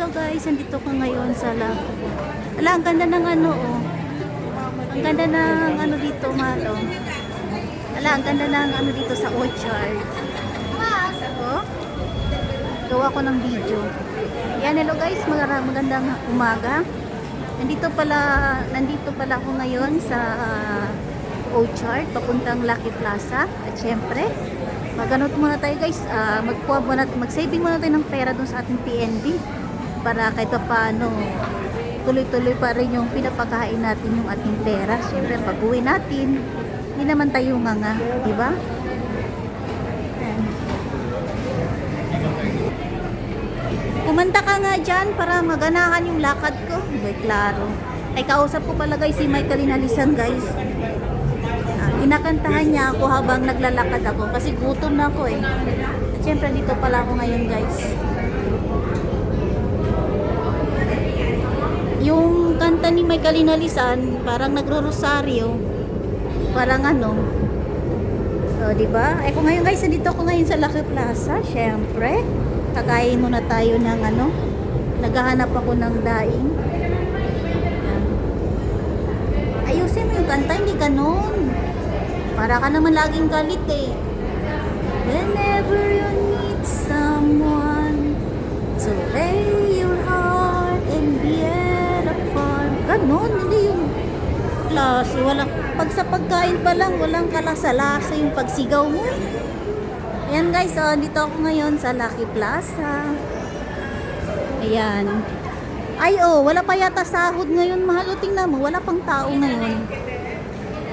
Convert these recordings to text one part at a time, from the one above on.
guys, andito ko ngayon sa Ala, ang ganda ng ano oh. Ang ganda ng ano dito, malo. Ala, ang ganda ng ano dito sa orchard. Oh. Gawa ko ng video. Yan, hello guys, magandang umaga. Nandito pala ako ngayon sa orchard, papuntang Lucky Plaza. At syempre, magano't muna tayo guys, mag-saving muna tayo ng pera dun sa ating PNB para kahit pa paano tuloy-tuloy pa rin yung pinapakain natin yung ating pera. Siyempre pag uwi natin hindi naman tayo nganga, diba? Kumanta ka nga dyan para maganahan yung lakad ko. Klaro. Ay, kausap ko pala guys si Michael Inalisan guys. Kinakantahan niya ako habang naglalakad ako kasi gutom na ako eh. At syempre dito pala ako ngayon guys. Yung kanta ni Michael Inalisan parang nagro-rosaryo. Parang ano. So, diba? Ay, kung ngayon guys, dito ako ngayon sa Lucky Plaza. Syempre, kakain muna tayo ng ano. Naghahanap ako ng daing. Ayusin mo yung kanta, hindi ganun. Para ka naman laging galit eh. Whenever you need someone to lay your heart and be at a farm. Ganon, hindi yung klase. Pag sa pagkain pa lang, walang kalasa-lasa yung pagsigaw mo eh. Ayan guys, dito ako ngayon sa Lucky Plaza. Ayan. Ay wala pa yata sahod ngayon. Mahal, tingnan mo, wala pang tao ngayon.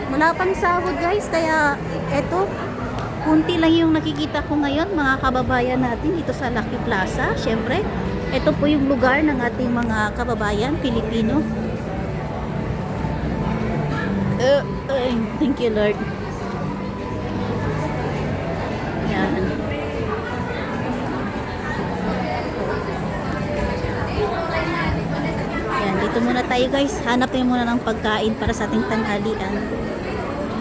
Wala pang sahod guys, kaya eto, kunti lang yung nakikita ko ngayon mga kababayan natin dito sa Lucky Plaza. Syempre, ito po yung lugar ng ating mga kababayan Pilipino. Thank you Lord. Yan. Yan, dito muna tayo guys. Hanap tayo muna ng pagkain para sa ating tanghalian.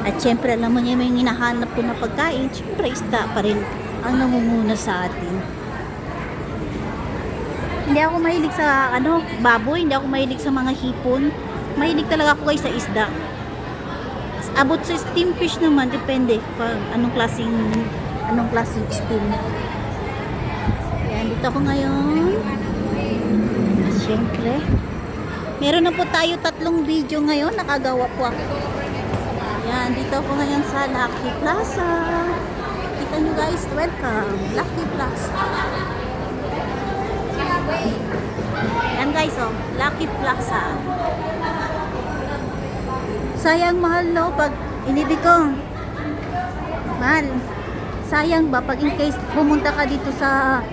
At syempre, alam mo niyo yung hinahanap ko na pagkain, syempre isda pa rin ang namumuna sa atin. Hindi ako mahilig sa baboy, hindi ako mahilig sa mga hipon. Mahilig talaga ako guys sa isda. Abot sa steam fish naman, depende pag anong klaseng steam. Ayan, dito ako ngayon. At syempre, meron na po tayo 3 video ngayon, nakagawa po ako. Yan, dito ako ngayon sa Lucky Plaza. Kita nyo guys, welcome, Lucky Plaza. Yan guys, Lucky Plaza. Sayang mahal no, pag inibig ko. Mahal. Sayang ba, pag in case pumunta ka dito sa,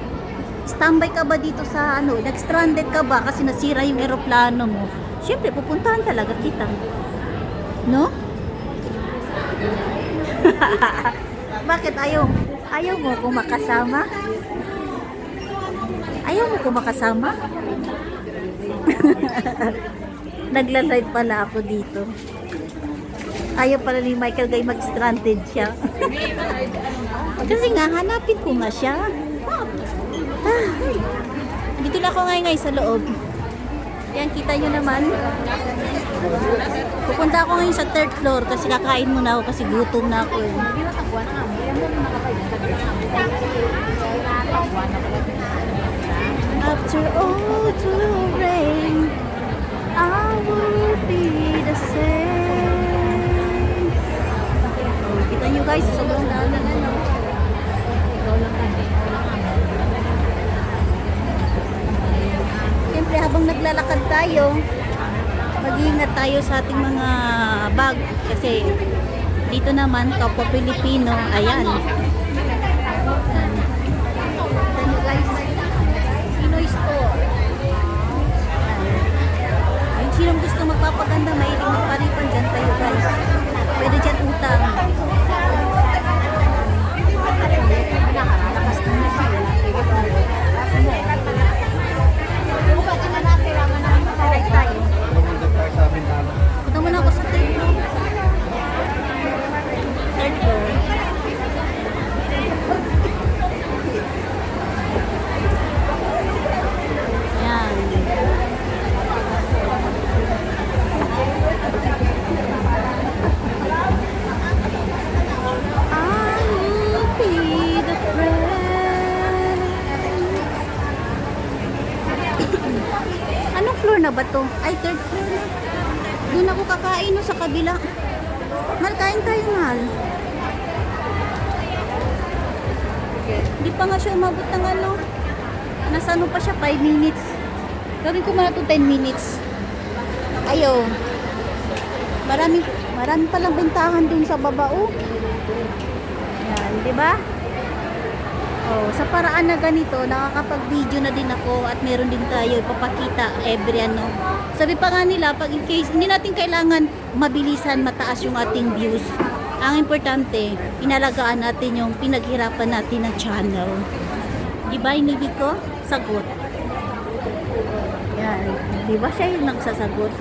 standby ka ba dito sa nag-stranded ka ba kasi nasira yung eroplano mo. Siyempre, pupuntahan talaga kita. No? Bakit ayaw mo kung makasama? Ayaw mo kung makasama? Nagla-live pala ako dito. Ayaw pala ni Michael Gay mag-stranded siya. Kasi nga hanapin ko nga siya. Dito na ako ngayon sa loob. Yan, kita nyo naman. Pupunta ako ngayon sa 3rd floor kasi kakain muna ako kasi gutom na ako eh. After all the rain, I will be the same. Kita nyo guys, sobrang dami Siyempre habang naglalakad tayo, mag-iingat tayo sa ating mga bag kasi dito naman kapwa Pilipino, ayan. Ayan guys, Pinoy store. Yung sinong gusto magpapaganda, mahilig magpalipan dyan tayo guys. Pwede dyan utang. Punta muna ako sa 3rd floor. 3rd floor. floor na ba to? Ay, third floor na. Doon ako kakain no, sa kabila. Mal, kain tayo, Mal. Hindi pa nga siya umabot ng ano. Nasa ano pa siya, 5 minutes. Gawin ko muna ito 10 minutes. Ayaw. Marami palang bentahan dun sa baba, oh. Yan, di ba? Oh, sa paraan na ganito, nakakapag-video na din ako at meron din tayo ipapakita every ano. Sabi pa nga nila, pag in case, hindi natin kailangan mabilisan, mataas yung ating views. Ang importante, inalagaan natin yung pinaghirapan natin ng channel. Diba, inibig ko? Sagot. Yan. Diba siya yung nagsasagot?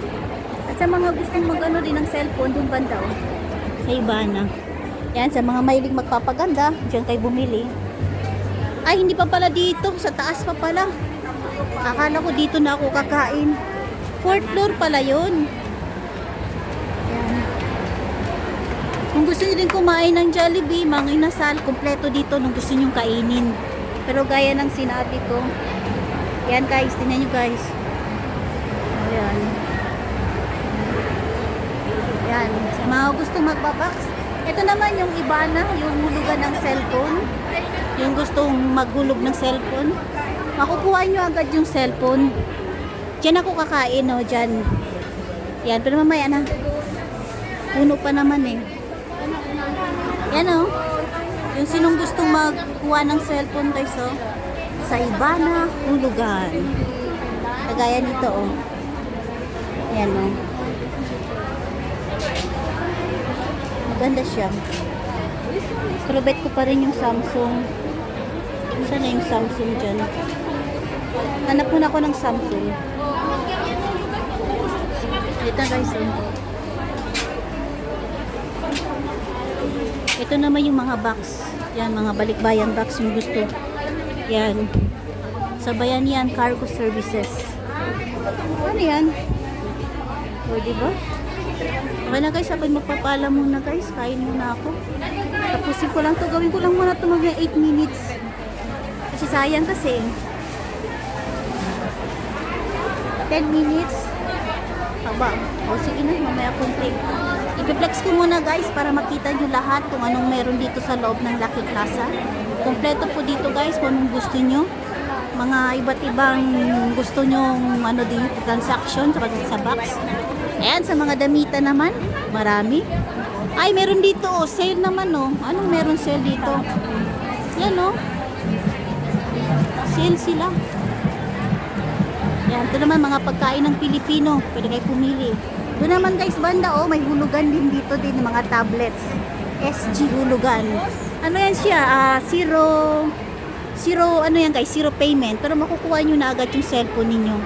At sa mga gustong mag-ano din ng cellphone, dun banda, oh, sa Ibana. Yan, sa mga mahilig magpapaganda, diyan kayo bumili. Ay, hindi pa pala dito. Sa taas pa pala. Akala ko dito na ako kakain. 4th floor pala yun. Yan. Kung gusto nyo din kumain ng Jollibee, mga inasal, kompleto dito nung gusto nyo kainin. Pero gaya ng sinabi ko, yan guys, tingnan nyo guys. Ayan. Yan. Sa mga gusto magbabox, ito naman yung Ibana, yung hulugan ng cellphone. Yung gustong maghulog ng cellphone, makukuha nyo agad yung cellphone. Diyan ako kakain, no, dyan. Yan, pero mamaya na. Puno pa naman eh. Yan, oh. Yung sinong gustong magkuha ng cellphone, guys, oh. Sa Ibana, hulugan. Kagaya nito, oh. Yan, oh. Maganda siya. Pero bet ko pa rin yung Samsung. Saan na yung Samsung dyan? Hanap muna ako ng Samsung. Ito guys, oh. Ito naman yung mga box. Yan, mga balikbayan box yung gusto. Yan. Sa Bayanihan Cargo Services. Ano yan? O, diba? Okay na guys, ako'y magpapala muna guys. Kain muna ako. Tapusin ko lang to. Gawin ko lang muna ito mag 8 minutes. Kasi sayang kasi. 10 minutes. Haba. O sige na, mamaya konti. Ipiplex ko muna guys para makita nyo lahat kung anong meron dito sa loob ng Lucky Plaza. Kompleto po dito guys kung anong gusto nyo. Mga iba't ibang gusto nyo ano din yung transaction sa box. Ayan, sa mga damitan naman, marami. Ay, meron dito, oh, sale naman, oh. Anong meron sale dito? Yan, oh. Sale sila. Yan, ito naman mga pagkain ng Pilipino. Pwede kayo pumili. Doon naman guys, banda, oh, may hulugan din dito din, mga tablets. SG hulugan. Ano yan siya? Zero, ano yan guys? Zero payment. Pero makukuha nyo na agad yung cellphone ninyo.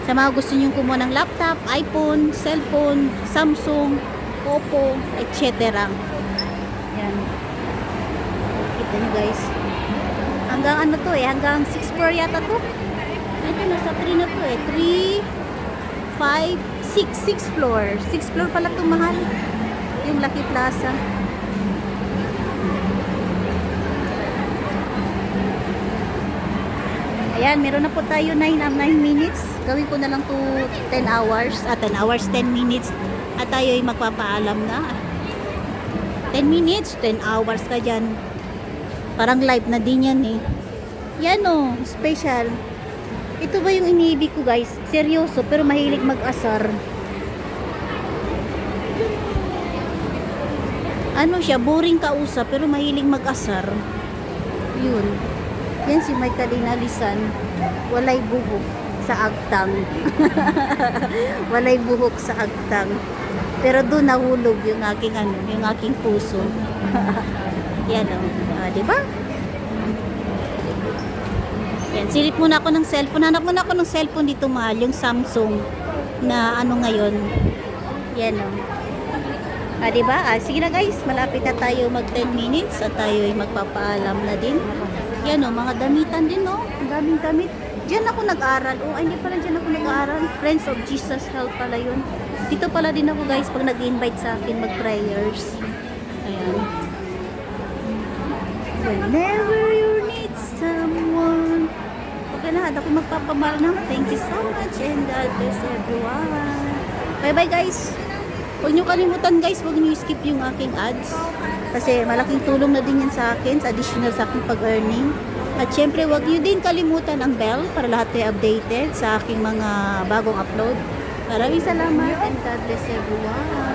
Sa mga gusto nyo kumuha ng laptop, iPhone, cellphone, Samsung, Oppo, etc. Yan. Kita nyo guys. Hanggang ano to eh, hanggang 6 floor yata to. Ito, nasa 3 na to eh. 3, 5, 6 floor. 6 floor pala itong mahal. Yung Lucky Plaza. Ayan, meron na po tayo 9 minutes. Gawin ko na lang to 10 hours. 10 hours, 10 minutes. At tayo ay magpapaalam na. 10 minutes, 10 hours ka dyan. Parang live na din yan eh. Yan o, special. Ito ba yung iniibig ko guys? Seryoso, pero mahilig mag-asar. Ano siya, boring kausap, pero mahilig mag-asar. Yun. Yan si Michael Inalisan. Walay buhok sa agtang. Walay buhok sa agtang. Pero doon nahulog yung aking yung aking puso. Yan o. Diba? Yan, silip muna ako ng cellphone. Hanap muna ako ng cellphone dito mahal. Yung Samsung na ano ngayon. Yan o. Diba? Sige na guys. Malapit na tayo mag 10 minutes at tayo ay magpapaalam na din. Yan o, mga damitan din o. Ang daming damit. Diyan ako nag-aral. Oh, hindi pala diyan ako nag-aral. Friends of Jesus Health pala yun. Dito pala din ako guys pag nag-invite sa akin mag-prayers. Ayan. Whenever you need someone. Okay na, lahat. Ako magpapamahal na. Thank you so much and God bless everyone. Bye-bye guys. Huwag nyo kalimutan guys, huwag nyo skip yung aking ads. Kasi malaking tulong na din yan sa akin, sa additional sa aking pag-earning. At syempre, huwag nyo din kalimutan ang bell para lahat kayo updated sa aking mga bagong upload. Maraming salamat and God bless everyone.